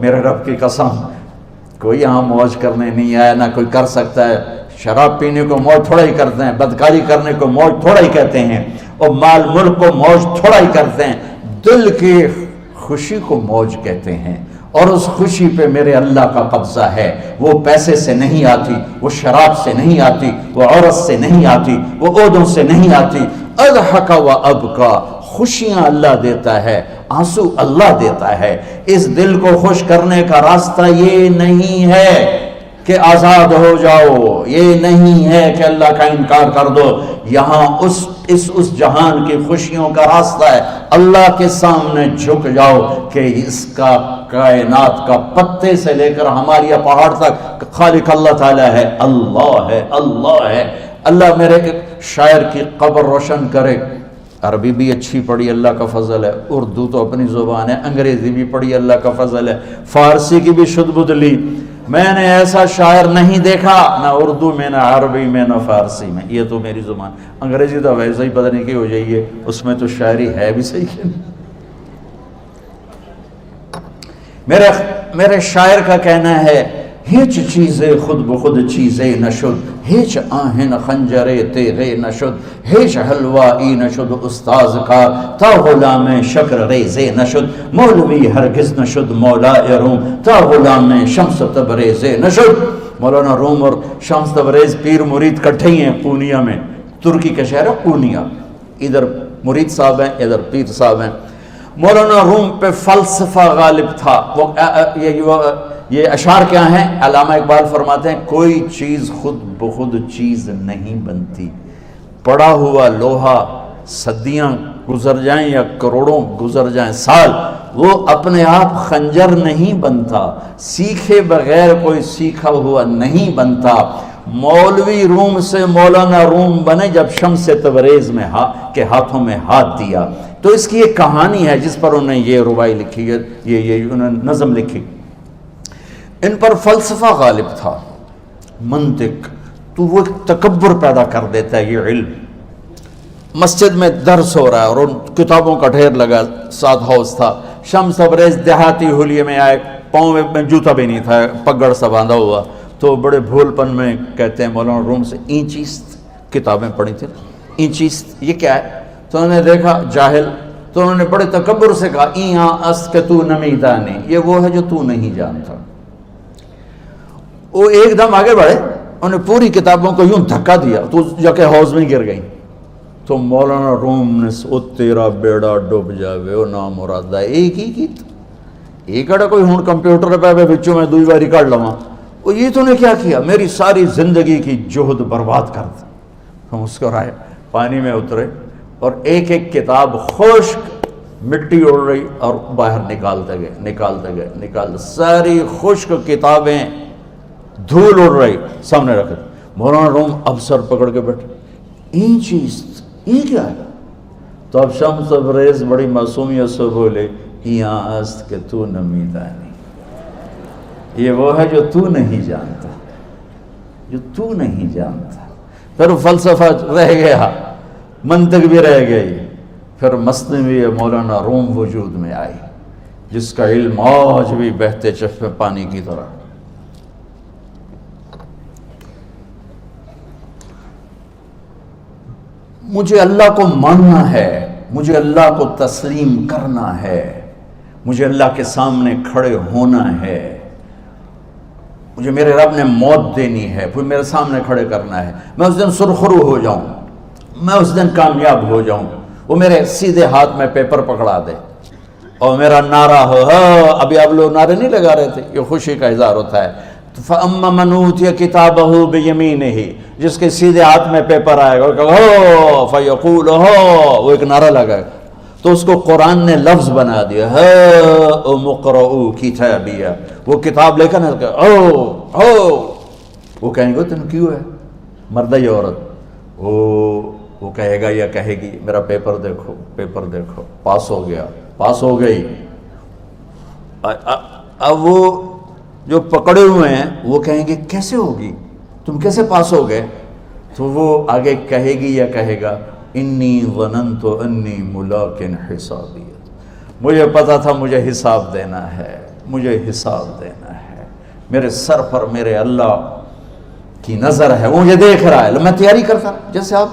میرے رب کی قسم کوئی یہاں موج کرنے نہیں آیا، نہ کوئی کر سکتا ہے۔ شراب پینے کو موج تھوڑا ہی کرتے ہیں، بدکاری کرنے کو موج تھوڑا ہی کہتے ہیں، اور مال ملک کو موج تھوڑا ہی کرتے ہیں، دل کی خوشی کو موج کہتے ہیں۔ اور اس خوشی پہ میرے اللہ کا قبضہ ہے، وہ پیسے سے نہیں آتی، وہ شراب سے نہیں آتی، وہ عورت سے نہیں آتی، وہ عہدوں سے نہیں آتی۔ اضحک و ابکا، خوشیاں اللہ دیتا ہے، آنسو اللہ دیتا ہے۔ اس دل کو خوش کرنے کا راستہ یہ نہیں ہے کہ آزاد ہو جاؤ، یہ نہیں ہے کہ اللہ کا انکار کر دو۔ یہاں اس جہان کی خوشیوں کا راستہ ہے، اللہ کے سامنے جھک جاؤ کہ اس کا کائنات کا پتے سے لے کر ہماری پہاڑ تک خالق اللہ تعالیٰ ہے، اللہ ہے، اللہ ہے۔ اللہ میرے شاعر کی قبر روشن کرے۔ عربی بھی اچھی پڑھی، اللہ کا فضل ہے، اردو تو اپنی زبان ہے، انگریزی بھی پڑھی، اللہ کا فضل ہے، فارسی کی بھی شد بد لی۔ میں نے ایسا شاعر نہیں دیکھا، نہ اردو میں، نہ عربی میں، نہ فارسی میں، یہ تو میری زبان۔ انگریزی تو ویسے ہی پتہ نہیں کی ہو جائیے، اس میں تو شاعری ہے بھی صحیح ہے۔ میرے شاعر کا کہنا ہے، ہیچ چیزیں خود بخود چیزیں نشد، ہیچ آہن خنجرے تیغے نشد، ہیچ حلوائی نشد استاذ کا، تا غلام شکر ریزے نشد، مولوی ہرگز نشد مولا روم، تا غلام شمس تبریز نشد۔ مولانا روم اور شمس تبریز پیر مرید کٹھے ہی ہیں پونیا میں، ترکی کا شہر ہے پونیا، ادھر مرید صاحب ہیں، ادھر پیر صاحب ہیں۔ مولانا روم پہ فلسفہ غالب تھا۔ یہ اشعار کیا ہیں؟ علامہ اقبال فرماتے ہیں، کوئی چیز خود بخود چیز نہیں بنتی، پڑا ہوا لوہا صدیاں گزر جائیں یا کروڑوں گزر جائیں سال، وہ اپنے آپ خنجر نہیں بنتا، سیکھے بغیر کوئی سیکھا ہوا نہیں بنتا۔ مولوی روم سے مولانا روم بنے جب شمس تبریز میں کے ہاتھوں میں ہاتھ دیا۔ تو اس کی ایک کہانی ہے جس پر انہوں نے یہ ربائی لکھی ہے، یہ انہوں نے نظم لکھی۔ ان پر فلسفہ غالب تھا، منطق، تو وہ تکبر پیدا کر دیتا ہے یہ علم۔ مسجد میں درس ہو رہا ہے اور ان کتابوں کا ڈھیر لگا، ساتھ ہاؤس تھا۔ شمس تبریز دیہاتی حلیے میں آئے، پاؤں میں جوتا بھی نہیں تھا، پگڑ سا باندھا ہوا، تو بڑے بھول پن میں کہتے ہیں مولانا روم سے، اینچیست کتابیں پڑھی تھیں، اینچیست یہ کیا ہے؟ تو انہوں نے دیکھا جاہل، تو انہوں نے بڑے تکبر سے کہا، ایہاں است کہ تو نمیدانی، یہ وہ ہے جو تو نہیں جانتا۔ وہ ایک دم آگے بڑھے، انہوں نے پوری کتابوں کو یوں دھکا دیا تو جا کے حوض میں گر گئی۔ تو مولانا روم نے او تیرا بیڑا ڈوب جاوے او نام مرادہ، ایک ہی کی ایک اڑا کوئی ہون کمپیوٹر پہ بچوں میں دوئی باری کر لواں، وہ یہ تو نے کیا کیا، میری ساری زندگی کی جہد برباد کر دی۔ ہم مسکرائے، پانی میں اترے اور ایک ایک کتاب خشک مٹی اڑ رہی اور باہر نکالتے گئے، ساری خشک کتابیں دھول اڑ رہی سامنے رکھے۔ مولانا روم اب سر پکڑ کے بیٹھے، این چیز یہ کیا ہے؟ تو اب شمس تبریز بڑی معصومیت سے بولے، یہاں است کہ تو نمیدانی، یہ وہ ہے جو تو نہیں جانتا، جو تو نہیں جانتا۔ پھر فلسفہ رہ گیا، منطق بھی رہ گئی، پھر مثنوی مولانا روم وجود میں آئی، جس کا علم آج بھی بہتے چشمے پانی کی طرح۔ مجھے اللہ کو ماننا ہے، مجھے اللہ کو تسلیم کرنا ہے، مجھے اللہ کے سامنے کھڑے ہونا ہے، مجھے میرے رب نے موت دینی ہے، پھر میرے سامنے کھڑے کرنا ہے، میں اس دن سرخرو ہو جاؤں، میں اس دن کامیاب ہو جاؤں، وہ میرے سیدھے ہاتھ میں پیپر پکڑا دے اور میرا نعرہ ہو، ابھی آپ لوگ نعرے نہیں لگا رہے تھے، یہ خوشی کا اظہار ہوتا ہے۔ فَأَمَّا مَنْ أُوتِيَ كِتَابَهُ بِيَمِينِهِ، جس کے سیدھے ہاتھ میں پیپر آئے گا، فَيَقُولُ وہ ایک نعرہ لگائے گا، تو اس کو قرآن نے لفظ بنا دیا، هَاؤْمُ اقْرَءُوا كِتَابِيَهْ، وہ کتاب لے کر وہ کہیں گے تم کیوں ہے، مرد یا عورت، وہ کہے گا یا کہے گی میرا پیپر دیکھو، پیپر دیکھو، پاس ہو گیا، پاس ہو گئی۔ اب وہ جو پکڑے ہوئے ہیں وہ کہیں گے کیسے ہوگی، تم کیسے پاس ہو گئے؟ تو وہ آگے کہے گی یا کہے گا، انی ظننت انی ملاق حسابی، مجھے پتا تھا مجھے حساب دینا ہے، مجھے حساب دینا ہے، میرے سر پر میرے اللہ کی نظر ہے، وہ مجھے دیکھ رہا ہے۔ میں تیاری کرتا ہوں، جیسے آپ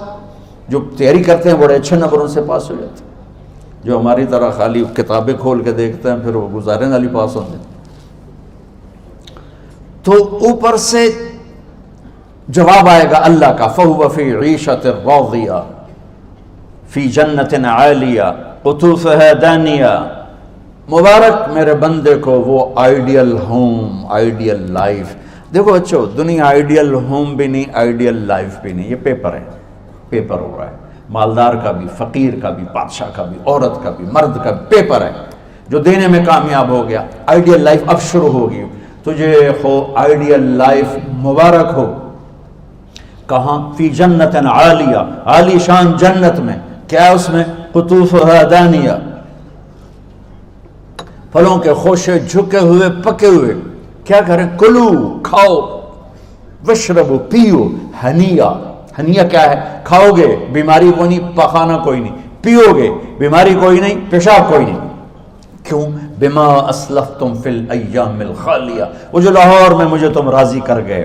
جو تیاری کرتے ہیں بڑے اچھے نمبروں سے پاس ہو جاتے ہیں، جو ہماری طرح خالی کتابیں کھول کے دیکھتے ہیں پھر وہ گزارے والی پاس ہوتے ہیں۔ تو اوپر سے جواب آئے گا اللہ کا، فَهُوَ فِي عِيشَةٍ رَاضِيَةٍ فِي جَنَّةٍ عَالِيَةٍ قُطُوفُهَا دَانِيَةٌ۔ مبارک میرے بندے کو وہ آئیڈیل ہوم، آئیڈیل لائف۔ دیکھو بچو، دنیا آئیڈیل ہوم بھی نہیں، آئیڈیل لائف بھی نہیں، یہ پیپر ہے، پیپر ہو رہا ہے، مالدار کا بھی، فقیر کا بھی، بادشاہ کا بھی، عورت کا بھی، مرد کا بھی پیپر ہے۔ جو دینے میں کامیاب ہو گیا، آئیڈیل لائف اب شروع ہوگی۔ تجھے ہو آئیڈیل لائف مبارک ہو۔ کہاں؟ فی جنت عالیہ، عالی شان جنت میں، کیا اس میں؟ قطوفها دانیہ، پھلوں کے خوشے جھکے ہوئے پکے ہوئے۔ کیا کریں؟ کلو، کھاؤ، وشربو، پیو، ہنیا۔ ہنیا کیا ہے؟ کھاؤ گے بیماری کوئی نہیں، پخانا کوئی نہیں، پیو گے بیماری کوئی نہیں، پیشاب کوئی نہیں۔ کیوں؟ بما اسلفتم فی الایام الخالیہ، وہ جو لاہور میں مجھے تم راضی کر گئے،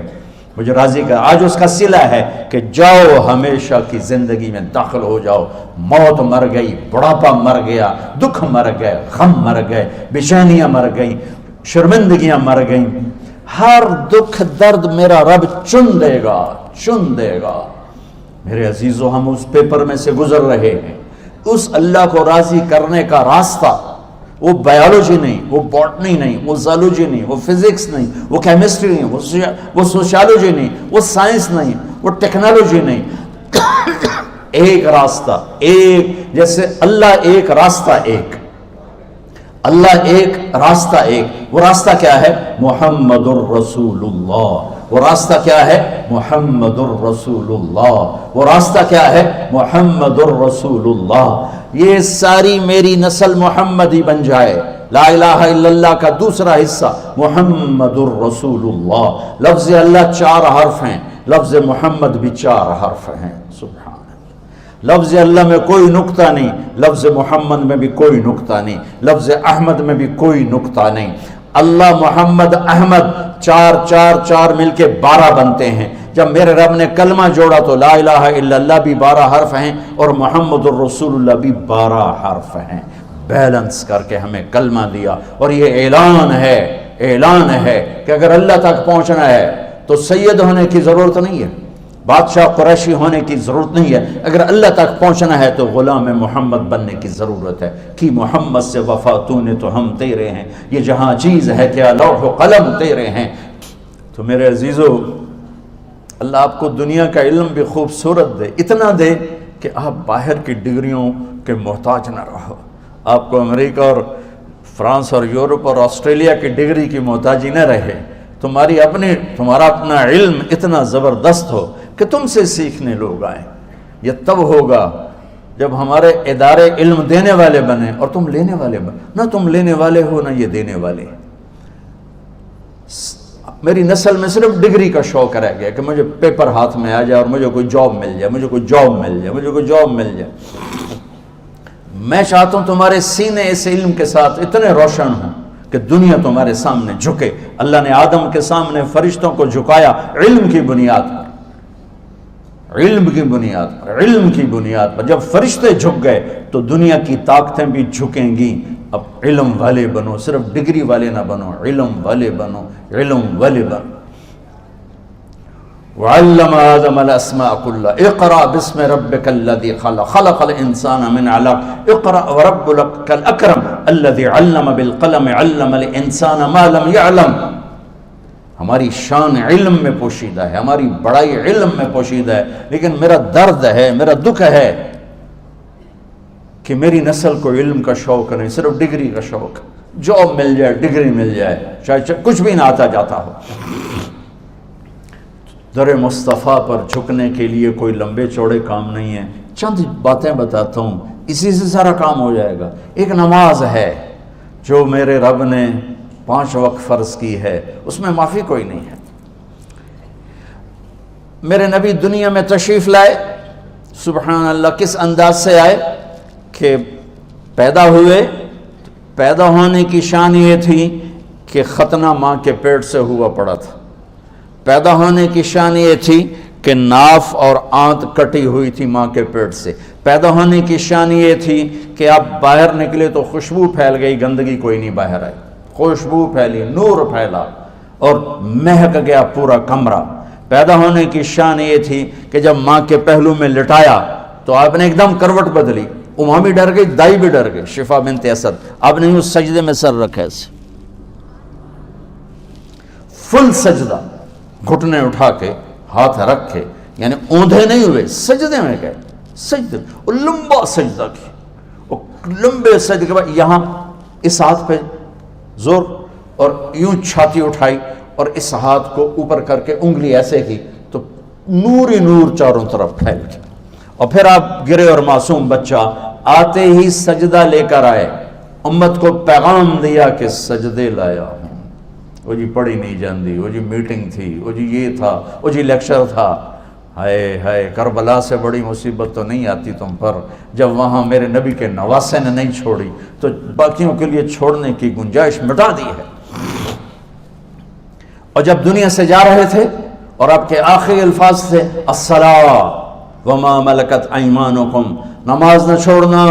مجھے راضی کر، آج اس کا صلہ ہے کہ جاؤ ہمیشہ کی زندگی میں داخل ہو جاؤ۔ موت مر گئی، بڑھاپا مر گیا، دکھ مر گئے، غم مر گئے، بے-چینیاں مر گئیں، شرمندگیاں مر گئیں۔ ہر دکھ درد میرا رب چن دے گا، چن دے گا۔ میرے عزیزو، ہم اس پیپر میں سے گزر رہے ہیں۔ اس اللہ کو راضی کرنے کا راستہ، وہ بایولوجی نہیں، وہ باٹنی نہیں، وہ زالوجی نہیں، وہ فزکس نہیں، وہ کیمسٹری نہیں، وہ سوشیالوجی نہیں، وہ سائنس نہیں، وہ ٹیکنالوجی نہیں۔ ایک راستہ، ایک، جیسے اللہ ایک، راستہ ایک، اللہ ایک، راستہ ایک۔ وہ راستہ کیا ہے؟ محمد الرسول اللہ۔ وہ راستہ کیا ہے؟ محمد الرسول اللہ۔ وہ راستہ کیا ہے؟ محمد الرسول اللہ۔ یہ ساری میری نسل محمدی بن جائے۔ لا الہ الا اللہ کا دوسرا حصہ محمد الرسول اللہ۔ لفظ اللہ 4 حرف ہیں، لفظ محمد بھی 4 حرف ہیں۔ سبحان اللہ۔ لفظ اللہ میں کوئی نقطہ نہیں، لفظ محمد میں بھی کوئی نقطہ نہیں، لفظ احمد میں بھی کوئی نقطہ نہیں۔ اللہ، محمد، احمد، 4 4 4 مل کے 12 بنتے ہیں۔ جب میرے رب نے کلمہ جوڑا تو لا الہ الا اللہ بھی 12 حرف ہیں اور محمد الرسول اللہ بھی 12 حرف ہیں۔ بیلنس کر کے ہمیں کلمہ دیا، اور یہ اعلان ہے، اعلان ہے کہ اگر اللہ تک پہنچنا ہے تو سید ہونے کی ضرورت نہیں ہے، بادشاہ قریشی ہونے کی ضرورت نہیں ہے۔ اگر اللہ تک پہنچنا ہے تو غلام محمد بننے کی ضرورت ہے۔ کہ محمد سے وفا تو نے تو ہم تیرے ہیں، یہ جہاں چیز ہے کیا لوح و قلم تیرے ہیں۔ تو میرے عزیزو، اللہ آپ کو دنیا کا علم بھی خوبصورت دے، اتنا دے کہ آپ باہر کی ڈگریوں کے محتاج نہ رہو، آپ کو امریکہ اور فرانس اور یورپ اور آسٹریلیا کی ڈگری کی محتاجی نہ رہے، تمہارا اپنا علم اتنا زبردست ہو کہ تم سے سیکھنے لوگ آئیں۔ یہ تب ہوگا جب ہمارے ادارے علم دینے والے بنے اور تم لینے والے بنے، نہ تم لینے والے ہو نہ یہ دینے والے۔ میری نسل میں صرف ڈگری کا شوق رہ گیا کہ مجھے پیپر ہاتھ میں آ جائے اور مجھے کوئی جاب مل جائے، مجھے کوئی جاب مل جائے، مجھے کوئی جاب مل جائے۔ میں چاہتا ہوں تمہارے سینے اس علم کے ساتھ اتنے روشن ہوں کہ دنیا تمہارے سامنے جھکے۔ اللہ نے آدم کے سامنے فرشتوں کو جھکایا علم کی بنیاد پر، علم کی بنیاد پر، علم کی بنیاد پر۔ جب فرشتے جھک گئے تو دنیا کی طاقتیں بھی جھکیں گی۔ اب علم والے بنو، صرف ڈگری والے نہ بنو، علم والے بنو، علم والے بنو۔ وعلم آدم الاسماء كلها اقرأ باسم ربك الذي خلق خلق الانسان من علق اقرأ وربك الاكرم الذي علم بالقلم علم الانسان ما لم يعلم۔ ہماری شان علم میں پوشیدہ ہے، ہماری بڑائی علم میں پوشیدہ ہے، لیکن میرا درد ہے، میرا دکھ ہے کہ میری نسل کو علم کا شوق نہیں، صرف ڈگری کا شوق۔ جاب مل جائے، ڈگری مل جائے، چاہے کچھ بھی نہ آتا جاتا ہو۔ در مصطفیٰ پر جھکنے کے لیے کوئی لمبے چوڑے کام نہیں ہیں، چند باتیں بتاتا ہوں، اسی سے سارا کام ہو جائے گا۔ ایک نماز ہے جو میرے رب نے 5 وقت فرض کی ہے، اس میں معافی کوئی نہیں ہے۔ میرے نبی دنیا میں تشریف لائے، سبحان اللہ، کس انداز سے آئے کہ پیدا ہوئے، پیدا ہونے کی شان یہ تھی کہ ختنہ ماں کے پیٹ سے ہوا پڑا تھا. پیدا ہونے کی شان یہ تھی کہ ناف اور آنت کٹی ہوئی تھی ماں کے پیٹ سے. پیدا ہونے کی شان یہ تھی کہ آپ باہر نکلے تو خوشبو پھیل گئی, گندگی کوئی نہیں باہر آئی, خوشبو پھیلی, نور پھیلا اور مہک گیا پورا کمرہ. پیدا ہونے کی شان یہ تھی کہ جب ماں کے پہلو میں لٹایا تو آپ نے ایک دم کروٹ بدلی. اماں بھی ڈر گئی, دائی بھی ڈر گئی, شفا بنت اسد. آپ نے اس سجدے میں سر رکھا ایسے فل سجدہ, گھٹنے اٹھا کے ہاتھ رکھے, یعنی اوندھے نہیں ہوئے, سجدے میں گئے. سجدے اور لمبا سجدہ کی, اور لمبے سجدے کے بعد یہاں اس ہاتھ پہ زور اور یوں چھاتی اٹھائی اور اس ہاتھ کو اوپر کر کے انگلی ایسے کی تو نور ہی نور چاروں طرف پھیل گیا. اور پھر آپ گرے اور معصوم بچہ آتے ہی سجدہ لے کر آئے, امت کو پیغام دیا کہ سجدے لایا ہوں. وہ جی پڑھی نہیں جاندی, وہ جی میٹنگ تھی, وہ جی یہ تھا, وہ جی لیکچر تھا. ہائے ہائے, کربلا سے بڑی مصیبت تو نہیں آتی تم پر جب وہاں میرے نبی کے نواسے نے نہیں چھوڑی تو باقیوں کے لیے چھوڑنے کی گنجائش مٹا دی ہے. اور جب دنیا سے جا رہے تھے اور آپ کے آخری الفاظ تھے الصلاۃ وما ملکت ایمانکم, نماز نہ چھوڑنا,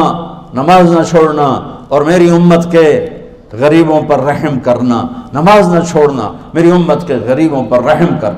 نماز نہ چھوڑنا, اور میری امت کے غریبوں پر رحم کرنا, نماز نہ چھوڑنا, میری امت کے غریبوں پر رحم کر.